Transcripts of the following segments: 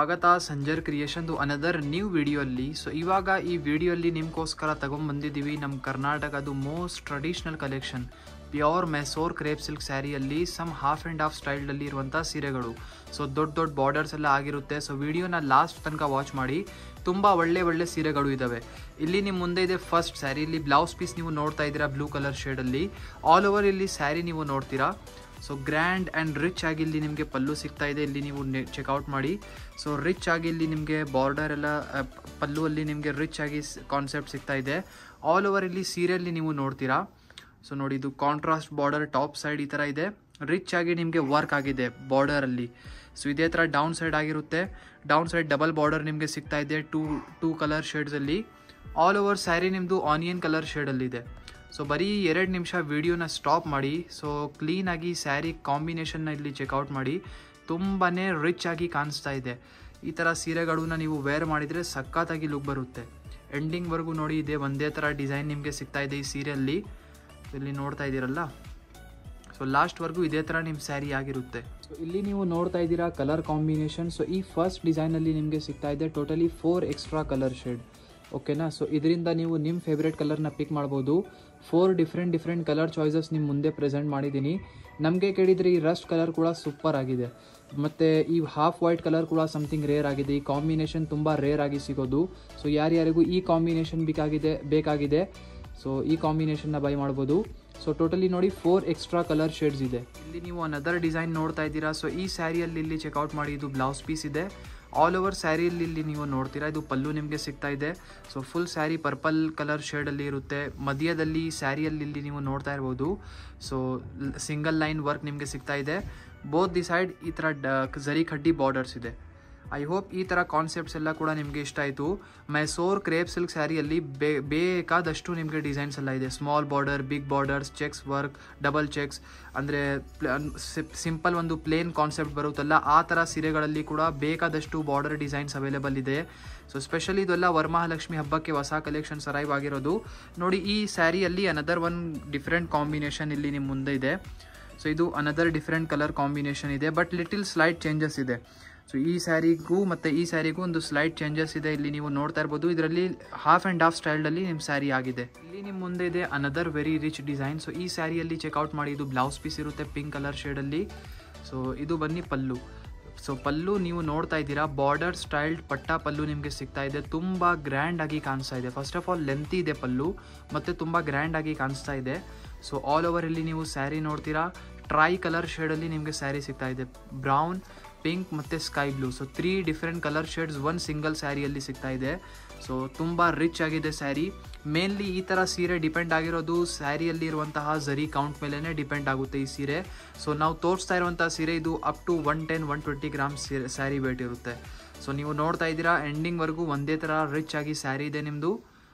ಸ್ವಾಗತ ಸಂಜರ್ ಕ್ರಿಯೇಷನ್ದು ಅನದರ್ ನ್ಯೂ ವಿಡಿಯೋಲ್ಲಿ. ಸೊ ಇವಾಗ ಈ ವಿಡಿಯೋಲ್ಲಿ ನಿಮ್ಗೋಸ್ಕರ ತಗೊಂಡ್ಬಂದಿದ್ದೀವಿ ನಮ್ಮ ಕರ್ನಾಟಕದು most traditional collection pure Mysore crepe silk ಸ್ಯಾರಿಯಲ್ಲಿ ಸಮ್ ಹಾಫ್ ಆ್ಯಂಡ್ ಹಾಫ್ ಸ್ಟೈಲಲ್ಲಿ ಇರುವಂಥ ಸೀರೆಗಳು. ಸೊ ದೊಡ್ಡ ದೊಡ್ಡ ಬಾರ್ಡರ್ಸ್ ಎಲ್ಲ ಆಗಿರುತ್ತೆ. ಸೊ ವಿಡಿಯೋನ ಲಾಸ್ಟ್ ತನಕ ವಾಚ್ ಮಾಡಿ, ತುಂಬ ಒಳ್ಳೆ ಸೀರೆಗಳು ಇದ್ದಾವೆ. ಇಲ್ಲಿ ನಿಮ್ಮ ಮುಂದೆ ಇದೆ ಫಸ್ಟ್ ಸ್ಯಾರಿ. ಇಲ್ಲಿ ಬ್ಲೌಸ್ ಪೀಸ್ ನೀವು ನೋಡ್ತಾ ಇದ್ದೀರಾ ಬ್ಲೂ ಕಲರ್ ಶೇಡಲ್ಲಿ. ಆಲ್ ಓವರ್ ಇಲ್ಲಿ ಸ್ಯಾರಿ ನೀವು ನೋಡ್ತೀರಾ. ಸೊ ಗ್ರ್ಯಾಂಡ್ ಆ್ಯಂಡ್ ರಿಚ್ ಆಗಿ ಇಲ್ಲಿ ನಿಮಗೆ ಪಲ್ಲು ಸಿಗ್ತಾ ಇದೆ. ಇಲ್ಲಿ ನೀವು ಚೆಕ್ಔಟ್ ಮಾಡಿ. ಸೊ ರಿಚ್ ಆಗಿ ಇಲ್ಲಿ ನಿಮಗೆ ಬಾರ್ಡರ್ ಎಲ್ಲ ಪಲ್ಲುವಲ್ಲಿ ನಿಮಗೆ ರಿಚ್ ಆಗಿ ಕಾನ್ಸೆಪ್ಟ್ ಸಿಗ್ತಾ ಇದೆ. ಆಲ್ ಓವರ್ ಇಲ್ಲಿ ಸೀರೆಯಲ್ಲಿ ನೀವು ನೋಡ್ತೀರಾ. ಸೊ ನೋಡಿ, ಇದು ಕಾಂಟ್ರಾಸ್ಟ್ ಬಾರ್ಡರ್ ಟಾಪ್ ಸೈಡ್ ಈ ಥರ ಇದೆ. ರಿಚ್ ಆಗಿ ನಿಮಗೆ ವರ್ಕ್ ಆಗಿದೆ ಬಾರ್ಡರಲ್ಲಿ. ಸೊ ಇದೇ ಥರ ಡೌನ್ ಸೈಡ್ ಆಗಿರುತ್ತೆ. ಡೌನ್ ಸೈಡ್ ಡಬಲ್ ಬಾರ್ಡರ್ ನಿಮಗೆ ಸಿಗ್ತಾ ಇದೆ ಟೂ ಕಲರ್ ಶೇಡ್ಸಲ್ಲಿ. ಆಲ್ ಓವರ್ ಸ್ಯಾರಿ ನಿಮ್ಮದು ಆನಿಯನ್ ಕಲರ್ ಶೇಡಲ್ಲಿದೆ. ಸೊ ಬರೀ 2 ನಿಮಿಷ ವಿಡಿಯೋನ ಸ್ಟಾಪ್ ಮಾಡಿ. ಸೊ ಕ್ಲೀನಾಗಿ ಸ್ಯಾರಿ ಕಾಂಬಿನೇಷನ್ನ ಇಲ್ಲಿ ಚೆಕ್ಔಟ್ ಮಾಡಿ. ತುಂಬಾ ರಿಚ್ ಆಗಿ ಕಾಣಿಸ್ತಾ ಇದೆ. ಈ ಥರ ಸೀರೆಗಳನ್ನ ನೀವು ವೇರ್ ಮಾಡಿದರೆ ಸಖತ್ತಾಗಿ ಲುಕ್ ಬರುತ್ತೆ. ಎಂಡಿಂಗ್ವರೆಗೂ ನೋಡಿ, ಇದೆ ಒಂದೇ ಥರ ಡಿಸೈನ್ ನಿಮಗೆ ಸಿಗ್ತಾ ಇದೆ ಈ ಸೀರೆಯಲ್ಲಿ. ಇಲ್ಲಿ ನೋಡ್ತಾ ಇದ್ದೀರಲ್ಲ. ಸೊ ಲಾಸ್ಟ್ವರೆಗೂ ಇದೇ ಥರ ನಿಮ್ಮ ಸ್ಯಾರಿ ಆಗಿರುತ್ತೆ. ಸೊ ಇಲ್ಲಿ ನೀವು ನೋಡ್ತಾ ಇದ್ದೀರಾ ಕಲರ್ ಕಾಂಬಿನೇಷನ್. ಸೊ ಈ ಫಸ್ಟ್ ಡಿಸೈನಲ್ಲಿ ನಿಮಗೆ ಸಿಗ್ತಾ ಇದೆ ಟೋಟಲಿ 4 ಎಕ್ಸ್ಟ್ರಾ ಕಲರ್ ಶೇಡ್. ಓಕೆನಾ. ಸೊ ಇದರಿಂದ ನೀವು ನಿಮ್ಮ ಫೇವ್ರೇಟ್ ಕಲರ್ನ ಪಿಕ್ ಮಾಡ್ಬೋದು. 4 ಡಿಫ್ರೆಂಟ್ ಕಲರ್ ಚಾಯ್ಸಸ್ ನಿಮ್ಮ ಮುಂದೆ ಪ್ರೆಸೆಂಟ್ ಮಾಡಿದ್ದೀನಿ. ನಮಗೆ ಕೇಳಿದರೆ ಈ ರಸ್ಟ್ ಕಲರ್ ಕೂಡ ಸೂಪರ್ ಆಗಿದೆ. ಮತ್ತು ಈ ಹಾಫ್ ವೈಟ್ ಕಲರ್ ಕೂಡ ಸಮಥಿಂಗ್ ರೇರ್ ಆಗಿದೆ. ಈ ಕಾಂಬಿನೇಷನ್ ತುಂಬ ರೇರ್ ಆಗಿ ಸಿಗೋದು. ಸೊ ಯಾರ್ಯಾರಿಗೂ ಈ ಕಾಂಬಿನೇಷನ್ ಬೇಕಾಗಿದೆ ಸೊ ಈ ಕಾಂಬಿನೇಷನ್ನ ಬೈ ಮಾಡ್ಬೋದು. ಸೊ ಟೋಟಲಿ ನೋಡಿ 4 ಎಕ್ಸ್ಟ್ರಾ ಕಲರ್ ಶೇಡ್ಸ್ ಇದೆ. ಇಲ್ಲಿ ನೀವು ಅನದರ್ ಡಿಸೈನ್ ನೋಡ್ತಾ ಇದ್ದೀರಾ. ಸೊ ಈ ಸ್ಯಾರಿಯಲ್ಲಿ ಇಲ್ಲಿ ಚೆಕ್ಔಟ್ ಮಾಡಿ, ಇದು ಬ್ಲೌಸ್ ಪೀಸ್ ಇದೆ. ಆಲ್ ಓವರ್ ಸ್ಯಾರಿಯಲ್ಲಿ ಇಲ್ಲಿ ನೀವು ನೋಡ್ತೀರಾ, ಇದು ಪಲ್ಲು ನಿಮಗೆ ಸಿಗ್ತಾ ಇದೆ. So full sari purple colour ಶೇಡಲ್ಲಿ ಇರುತ್ತೆ. ಮಧ್ಯದಲ್ಲಿ ಸ್ಯಾರಿಯಲ್ಲಿ ಇಲ್ಲಿ ನೀವು ನೋಡ್ತಾ ಇರ್ಬೋದು. ಸೊ ಸಿಂಗಲ್ ಲೈನ್ ವರ್ಕ್ ನಿಮಗೆ ಸಿಗ್ತಾ ಇದೆ. ಬೋತ್ ದಿ ಸೈಡ್ ಈ ಥರ ಜರಿ ಕಡ್ಡಿ ಬಾರ್ಡರ್ಸ್ ಇದೆ. ಐ ಹೋಪ್ ಈ ಥರ ಕಾನ್ಸೆಪ್ಟ್ಸ್ ಎಲ್ಲ ಕೂಡ ನಿಮಗೆ ಇಷ್ಟ ಆಯಿತು. ಮೈಸೂರ್ ಕ್ರೇಪ್ ಸಿಲ್ಕ್ ಸ್ಯಾರಿಯಲ್ಲಿ ಬೇಕಾದಷ್ಟು ನಿಮಗೆ ಡಿಸೈನ್ಸ್ ಎಲ್ಲ ಇದೆ. Small border, big borders, checks work, double checks, ಅಂದರೆ ಸಿಂಪಲ್ ಒಂದು ಪ್ಲೇನ್ ಕಾನ್ಸೆಪ್ಟ್ ಬರುತ್ತಲ್ಲ ಆ ಥರ ಸೀರೆಗಳಲ್ಲಿ ಕೂಡ ಬೇಕಾದಷ್ಟು ಬಾರ್ಡರ್ ಡಿಸೈನ್ಸ್ ಅವೈಲೇಬಲ್ ಇದೆ. ಸೊ ಸ್ಪೆಷಲಿ ಇದೆಲ್ಲ ವರಮಹಾಲಕ್ಷ್ಮಿ ಹಬ್ಬಕ್ಕೆ ಹೊಸ ಕಲೆಕ್ಷನ್ಸ್ ಅರೈವ್ ಆಗಿರೋದು. ನೋಡಿ, ಈ ಸ್ಯಾರಿಯಲ್ಲಿ ಅನದರ್ ಒನ್ ಡಿಫ್ರೆಂಟ್ ಕಾಂಬಿನೇಷನ್ ಇಲ್ಲಿ ನಿಮ್ಮ ಮುಂದೆ ಇದೆ. ಸೊ ಇದು ಅನದರ್ ಡಿಫ್ರೆಂಟ್ ಕಲರ್ ಕಾಂಬಿನೇಷನ್ ಇದೆ, ಬಟ್ ಲಿಟಿಲ್ ಸ್ಲೈಟ್ ಚೇಂಜಸ್ ಇದೆ. ಸೊ ಈ ಸ್ಯಾರಿಗೂ ಮತ್ತು ಈ ಸ್ಯಾರಿಗೂ ಒಂದು ಸ್ಲೈಟ್ ಚೇಂಜಸ್ ಇದೆ. ಇಲ್ಲಿ ನೀವು ನೋಡ್ತಾ ಇರ್ಬೋದು. ಇದರಲ್ಲಿ ಹಾಫ್ ಆ್ಯಂಡ್ ಹಾಫ್ ಸ್ಟೈಲಲ್ಲಿ ನಿಮ್ಮ ಸ್ಯಾರಿ ಆಗಿದೆ. ಇಲ್ಲಿ ನಿಮ್ಮ ಮುಂದೆ ಇದೆ another very rich design. So ಈ ಸ್ಯಾರಿಯಲ್ಲಿ ಚೆಕ್ಔಟ್ ಮಾಡಿ, ಇದು ಬ್ಲೌಸ್ ಪೀಸ್ ಇರುತ್ತೆ ಪಿಂಕ್ ಕಲರ್ ಶೇಡಲ್ಲಿ. ಸೊ ಇದು ಬನ್ನಿ ಪಲ್ಲು. ಸೊ ಪಲ್ಲು ನೀವು ನೋಡ್ತಾ ಇದ್ದೀರಾ, ಬಾರ್ಡರ್ ಸ್ಟೈಲ್ಡ್ ಪಟ್ಟ ಪಲ್ಲು ನಿಮಗೆ ಸಿಗ್ತಾ ಇದೆ. ತುಂಬ ಗ್ರ್ಯಾಂಡ್ ಆಗಿ ಕಾಣಿಸ್ತಾ ಇದೆ. ಫಸ್ಟ್ ಆಫ್ ಆಲ್ ಲೆಂತಿ ಇದೆ ಪಲ್ಲು, ಮತ್ತು ತುಂಬ ಗ್ರ್ಯಾಂಡ್ ಆಗಿ ಕಾಣಿಸ್ತಾ ಇದೆ. ಸೊ ಆಲ್ ಓವರ್ ಇಲ್ಲಿ ನೀವು ಸ್ಯಾರಿ ನೋಡ್ತೀರಾ, ಟ್ರೈ ಕಲರ್ ಶೇಡಲ್ಲಿ ನಿಮಗೆ ಸ್ಯಾರಿ ಸಿಗ್ತಾ ಇದೆ. ಬ್ರೌನ್, ಪಿಂಕ್ ಮತ್ತು sky blue. So 3 different colour shades ಒಂದು ಸಿಂಗಲ್ ಸ್ಯಾರಿಯಲ್ಲಿ ಸಿಗ್ತಾ ಇದೆ. ಸೊ ತುಂಬ ರಿಚ್ ಆಗಿದೆ ಸ್ಯಾರಿ. ಮೇನ್ಲಿ ಈ ಥರ ಸೀರೆ ಡಿಪೆಂಡ್ ಆಗಿರೋದು ಸ್ಯಾರಿಯಲ್ಲಿ ಇರುವಂತಹ ಝರಿ ಕೌಂಟ್ ಮೇಲೇ ಡಿಪೆಂಡ್ ಆಗುತ್ತೆ ಈ ಸೀರೆ. ಸೊ ನಾವು ತೋರಿಸ್ತಾ ಇರುವಂಥ ಸೀರೆ ಇದು up to 110-120 grams sari weight ಇರುತ್ತೆ. ಸೊ ನೀವು ನೋಡ್ತಾ ಇದ್ದೀರಾ, ಎಂಡಿಂಗ್ವರೆಗೂ ಒಂದೇ ಥರ ರಿಚ್ ಆಗಿ ಸ್ಯಾರಿ ಇದೆ ನಿಮ್ಮದು.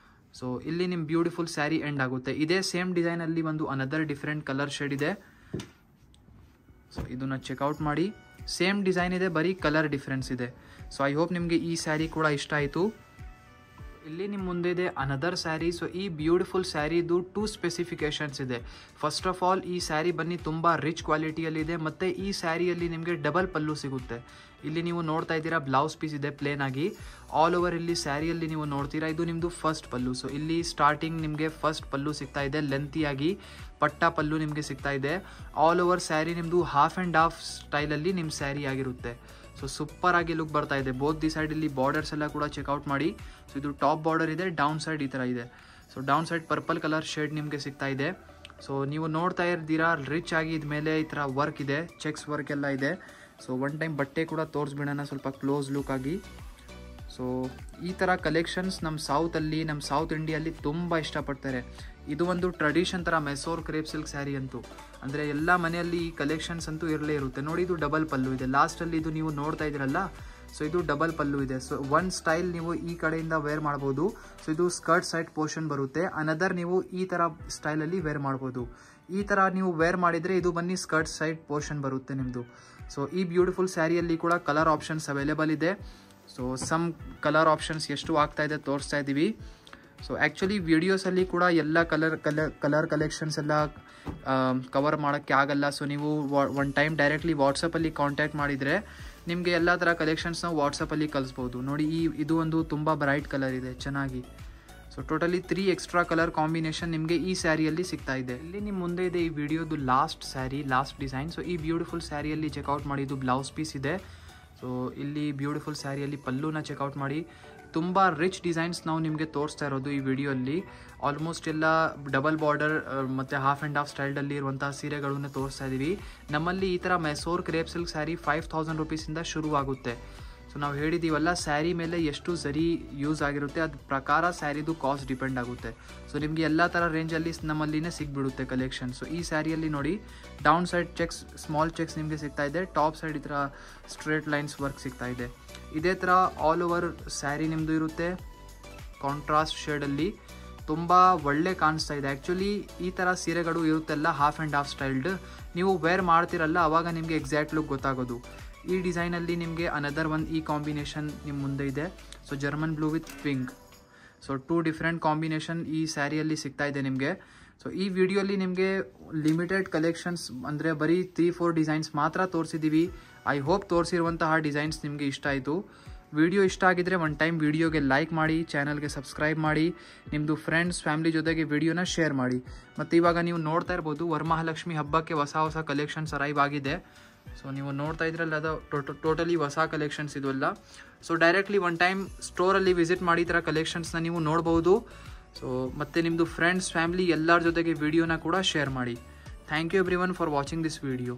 ಸೊ ಇಲ್ಲಿ ನಿಮ್ಮ ಬ್ಯೂಟಿಫುಲ್ ಸ್ಯಾರಿ ಎಂಡ್ ಆಗುತ್ತೆ. ಇದೇ ಸೇಮ್ ಡಿಸೈನಲ್ಲಿ ಒಂದು ಅನದರ್ ಡಿಫ್ರೆಂಟ್ ಕಲರ್ ಶೇಡ್ ಇದೆ. ಸೊ ಇದನ್ನು ಚೆಕ್ಔಟ್ ಮಾಡಿ. ಸೇಮ್ ಡಿಸೈನ್ ಇದೆ, ಬರೀ ಕಲರ್ ಡಿಫ್ರೆನ್ಸ್ ಇದೆ. ಸೊ ಐ ಹೋಪ್ ನಿಮಗೆ ಈ ಸ್ಯಾರಿ ಕೂಡ ಇಷ್ಟ ಆಯಿತು. ಇಲ್ಲಿ ನಿಮ್ಮ ಮುಂದೆ ಇದೆ ಅನದರ್ ಸ್ಯಾರಿ. ಸೊ ಈ ಬ್ಯೂಟಿಫುಲ್ ಸ್ಯಾರಿದು 2 ಸ್ಪೆಸಿಫಿಕೇಶನ್ಸ್ ಇದೆ. ಫಸ್ಟ್ ಆಫ್ ಆಲ್ ಈ ಸ್ಯಾರಿ ಬನ್ನಿ ತುಂಬ ರಿಚ್ ಕ್ವಾಲಿಟಿಯಲ್ಲಿದೆ, ಮತ್ತು ಈ ಸ್ಯಾರಿಯಲ್ಲಿ ನಿಮಗೆ ಡಬಲ್ ಪಲ್ಲು ಸಿಗುತ್ತೆ. ಇಲ್ಲಿ ನೀವು ನೋಡ್ತಾ ಇದ್ದೀರಾ, ಬ್ಲೌಸ್ ಪೀಸ್ ಇದೆ ಪ್ಲೇನ್ ಆಗಿ. ಆಲ್ ಓವರ್ ಇಲ್ಲಿ ಸ್ಯಾರಿಯಲ್ಲಿ ನೀವು ನೋಡ್ತೀರಾ, ಇದು ನಿಮ್ಮದು ಫಸ್ಟ್ ಪಲ್ಲು. ಸೊ ಇಲ್ಲಿ ಸ್ಟಾರ್ಟಿಂಗ್ ನಿಮಗೆ ಫಸ್ಟ್ ಪಲ್ಲು ಸಿಗ್ತಾ ಇದೆ, ಲೆಂತಿಯಾಗಿ ಪಟ್ಟ ಪಲ್ಲು ನಿಮಗೆ ಸಿಗ್ತಾ ಇದೆ. ಆಲ್ ಓವರ್ ಸ್ಯಾರಿ ನಿಮ್ಮದು ಹಾಫ್ ಆ್ಯಂಡ್ ಹಾಫ್ ಸ್ಟೈಲಲ್ಲಿ ನಿಮ್ಮ ಸ್ಯಾರಿ ಆಗಿರುತ್ತೆ. ಸೊ ಸೂಪರ್ ಆಗಿ ಲುಕ್ ಬರ್ತಾ ಇದೆ. ಬೋತ್ ದಿ ಸೈಡ್ ಇಲ್ಲಿ ಬಾರ್ಡರ್ಸ್ ಎಲ್ಲ ಕೂಡ ಚೆಕ್ಔಟ್ ಮಾಡಿ. ಸೊ ಇದು ಟಾಪ್ ಬಾರ್ಡರ್ ಇದೆ, ಡೌನ್ ಸೈಡ್ ಈ ಥರ ಇದೆ. So down side purple colour shade ನಿಮಗೆ ಸಿಗ್ತಾ ಇದೆ. ಸೊ ನೀವು ನೋಡ್ತಾ ಇದ್ದೀರಾ, ರಿಚ್ ಆಗಿ ಇದ್ಮೇಲೆ ಈ ಥರ ವರ್ಕ್ ಇದೆ, ಚೆಕ್ಸ್ ವರ್ಕ್ ಎಲ್ಲ ಇದೆ. ಸೊ ಒನ್ ಟೈಮ್ ಬಟ್ಟೆ ಕೂಡ ತೋರಿಸ್ಬಿಡೋಣ ಸ್ವಲ್ಪ ಕ್ಲೋಸ್ ಲುಕ್ ಆಗಿ. ಸೊ ಈ ಥರ ಕಲೆಕ್ಷನ್ಸ್ ನಮ್ಮ ಸೌತ್ ಇಂಡಿಯಲ್ಲಿ ತುಂಬ ಇಷ್ಟಪಡ್ತಾರೆ. ಇದು ಒಂದು ಟ್ರೆಡಿಷನ್ ಥರ ಮೆಸೋರ್ ಕ್ರೇಪ್ ಸಿಲ್ಕ್ ಸ್ಯಾರಿ ಅಂತೂ, ಅಂದರೆ ಎಲ್ಲ ಮನೆಯಲ್ಲಿ ಈ ಕಲೆಕ್ಷನ್ಸ್ ಅಂತೂ ಇರಲೇ ಇರುತ್ತೆ. ನೋಡಿ, ಇದು ಡಬಲ್ ಪಲ್ಲು ಇದೆ ಲಾಸ್ಟಲ್ಲಿ. ಇದು ನೀವು ನೋಡ್ತಾ ಇದ್ದೀರಲ್ಲ, ಸೊ ಇದು ಡಬಲ್ ಪಲ್ಲು ಇದೆ. ಸೊ ಒನ್ ಸ್ಟೈಲ್ ನೀವು ಈ ಕಡೆಯಿಂದ ವೇರ್ ಮಾಡ್ಬೋದು. ಸೊ ಇದು ಸ್ಕರ್ಟ್ ಸೈಡ್ ಪೋರ್ಷನ್ ಬರುತ್ತೆ. ಅನದರ್ ನೀವು ಈ ಥರ ಸ್ಟೈಲಲ್ಲಿ ವೇರ್ ಮಾಡ್ಬೋದು. ಈ ಥರ ನೀವು ವೇರ್ ಮಾಡಿದರೆ ಇದು ಬನ್ನಿ ಸ್ಕರ್ಟ್ ಸೈಡ್ ಪೋರ್ಷನ್ ಬರುತ್ತೆ ನಿಮ್ಮದು. ಸೊ ಈ ಬ್ಯೂಟಿಫುಲ್ ಸ್ಯಾರಿಯಲ್ಲಿ ಕೂಡ ಕಲರ್ ಆಪ್ಷನ್ಸ್ ಅವೈಲೇಬಲ್ ಇದೆ. ಸೊ ಸಮ್ ಕಲರ್ ಆಪ್ಷನ್ಸ್ ಎಷ್ಟು ಆಗ್ತಾ ಇದೆ ತೋರಿಸ್ತಾ ಇದ್ದೀವಿ. ಸೊ ಆ್ಯಕ್ಚುಲಿ ವಿಡಿಯೋಸಲ್ಲಿ ಕೂಡ ಎಲ್ಲ ಕಲರ್ ಕಲೆಕ್ಷನ್ಸ್ ಎಲ್ಲ ಕವರ್ ಮಾಡೋಕ್ಕೆ ಆಗಲ್ಲ. ಸೊ ನೀವು ಒನ್ ಟೈಮ್ ಡೈರೆಕ್ಟ್ಲಿ ವಾಟ್ಸಪ್ಪಲ್ಲಿ ಕಾಂಟ್ಯಾಕ್ಟ್ ಮಾಡಿದರೆ ನಿಮಗೆ ಎಲ್ಲ ಥರ ಕಲೆಕ್ಷನ್ಸ್ನ ವಾಟ್ಸಪ್ಪಲ್ಲಿ ಕಳಿಸ್ಬೋದು. ನೋಡಿ ಇದು ಒಂದು ತುಂಬ ಬ್ರೈಟ್ ಕಲರ್ ಇದೆ ಚೆನ್ನಾಗಿ. So totally 3 extra colour combination ನಿಮಗೆ ಈ ಸ್ಯಾರಿಯಲ್ಲಿ ಸಿಗ್ತಾ ಇದೆ. ಇಲ್ಲಿ ನಿಮ್ಮ ಮುಂದೆ ಇದೆ ಈ ವಿಡಿಯೋದು last sari, last design. So ಈ ಬ್ಯೂಟಿಫುಲ್ ಸ್ಯಾರಿಯಲ್ಲಿ ಚೆಕ್ಔಟ್ ಮಾಡಿ, ಇದು ಬ್ಲೌಸ್ ಪೀಸ್ ಇದೆ. ಸೊ ಇಲ್ಲಿ ಬ್ಯೂಟಿಫುಲ್ ಸ್ಯಾರಿಯಲ್ಲಿ ಪಲ್ಲುನ ಚೆಕ್ಔಟ್ ಮಾಡಿ. ತುಂಬ ರಿಚ್ ಡಿಸೈನ್ಸ್ ನಾವು ನಿಮಗೆ ತೋರಿಸ್ತಾ ಇರೋದು ಈ ವಿಡಿಯೋಲ್ಲಿ. ಆಲ್ಮೋಸ್ಟ್ ಎಲ್ಲ ಡಬಲ್ ಬಾರ್ಡರ್ ಮತ್ತು ಹಾಫ್ ಆ್ಯಂಡ್ ಹಾಫ್ ಸ್ಟೈಲ್ಡಲ್ಲಿ ಇರುವಂಥ ಸೀರೆಗಳನ್ನ ತೋರಿಸ್ತಾ ಇದ್ದೀವಿ. ನಮ್ಮಲ್ಲಿ ಈ ಥರ ಮೆಸೋರ್ ಕ್ರೇಪ್ ಸಿಲ್ಕ್ ಸ್ಯಾರಿ 5000 ರುಪೀಸಿಂದ ಶುರುವಾಗುತ್ತೆ. ಸೊ ನಾವು ಹೇಳಿದ್ದೀವಲ್ಲ, ಸ್ಯಾರಿ ಮೇಲೆ ಎಷ್ಟು ಸರಿ ಯೂಸ್ ಆಗಿರುತ್ತೆ ಅದ್ರ ಪ್ರಕಾರ ಸ್ಯಾರಿದು ಕಾಸ್ಟ್ ಡಿಪೆಂಡ್ ಆಗುತ್ತೆ. ಸೊ ನಿಮಗೆ ಎಲ್ಲ ಥರ ರೇಂಜಲ್ಲಿ ನಮ್ಮಲ್ಲಿನೇ ಸಿಗ್ಬಿಡುತ್ತೆ ಕಲೆಕ್ಷನ್. ಸೊ ಈ ಸ್ಯಾರಿಯಲ್ಲಿ ನೋಡಿ, down side cheques, small cheques ನಿಮಗೆ ಸಿಗ್ತಾ ಇದೆ. ಟಾಪ್ ಸೈಡ್ ಈ ಥರ ಸ್ಟ್ರೇಟ್ ಲೈನ್ಸ್ ವರ್ಕ್ ಸಿಗ್ತಾ ಇದೆ. ಇದೇ ಥರ ಆಲ್ ಓವರ್ ಸ್ಯಾರಿ ನಿಮ್ಮದು ಇರುತ್ತೆ ಕಾಂಟ್ರಾಸ್ಟ್ ಶೇಡಲ್ಲಿ. ತುಂಬ ಒಳ್ಳೆ ಕಾಣಿಸ್ತಾ ಇದೆ. ಆ್ಯಕ್ಚುಲಿ ಈ ಥರ ಸೀರೆಗಳು ಇರುತ್ತೆಲ್ಲ ಹಾಫ್ ಆ್ಯಂಡ್ ಹಾಫ್ ಸ್ಟೈಲ್ಡ್, ನೀವು ವೇರ್ ಮಾಡ್ತಿರಲ್ಲ ಆವಾಗ ನಿಮಗೆ ಎಕ್ಸಾಕ್ಟ್ ಲುಕ್ ಗೊತ್ತಾಗೋದು. ಈ ಡಿಸೈನಲ್ಲಿ ನಿಮಗೆ ಅನದರ್ ಒನ್ ಈ ಕಾಂಬಿನೇಷನ್ ನಿಮ್ಮ ಮುಂದೆ ಇದೆ. So German blue with pink. So 2 different combination ಈ ಸ್ಯಾರಿಯಲ್ಲಿ ಸಿಗ್ತಾ ಇದೆ ನಿಮಗೆ. ಸೊ ಈ ವಿಡಿಯೋಲಿ ನಿಮಗೆ ಲಿಮಿಟೆಡ್ ಕಲೆಕ್ಷನ್ಸ್ ಅಂದರೆ ಬರೀ 3-4 ಡಿಸೈನ್ಸ್ ಮಾತ್ರ ತೋರಿಸಿದ್ದೀವಿ. ಐ ಹೋಪ್ ತೋರಿಸಿರುವಂತಹ ಡಿಸೈನ್ಸ್ ನಿಮಗೆ ಇಷ್ಟ ಆಯಿತು. ವಿಡಿಯೋ ಇಷ್ಟ ಆಗಿದ್ರೆ ಒನ್ ಟೈಮ್ ವಿಡಿಯೋಗೆ ಲೈಕ್ ಮಾಡಿ, ಚಾನಲ್ಗೆ ಸಬ್ಸ್ಕ್ರೈಬ್ ಮಾಡಿ, ನಿಮ್ಮದು ಫ್ರೆಂಡ್ಸ್ ಫ್ಯಾಮಿಲಿ ಜೊತೆಗೆ ವಿಡಿಯೋನ ಶೇರ್ ಮಾಡಿ. ಮತ್ತು ಇವಾಗ ನೀವು ನೋಡ್ತಾ ಇರ್ಬೋದು, ವರಮಹಾಲಕ್ಷ್ಮಿ ಹಬ್ಬಕ್ಕೆ ಹೊಸ ಕಲೆಕ್ಷನ್ಸ್ ಅರೈವ್ ಆಗಿದೆ. ಸೊ ನೀವು ನೋಡ್ತಾ ಇದ್ರಲ್ಲ, ಅದು ಟೋಟಲಿ ಹೊಸ ಕಲೆಕ್ಷನ್ಸ್ ಇದೆಲ್ಲ. ಸೊ ಡೈರೆಕ್ಟ್ಲಿ ಒನ್ ಟೈಮ್ ಸ್ಟೋರಲ್ಲಿ ವಿಸಿಟ್ ಮಾಡಿ ಈ ಥರ ಕಲೆಕ್ಷನ್ಸ್ನ ನೀವು ನೋಡ್ಬೋದು. ಸೊ ಮತ್ತು ನಿಮ್ಮದು ಫ್ರೆಂಡ್ಸ್ ಫ್ಯಾಮಿಲಿ ಎಲ್ಲರ ಜೊತೆಗೆ ವಿಡಿಯೋನ ಕೂಡ ಶೇರ್ ಮಾಡಿ. Thank you everyone for watching this video.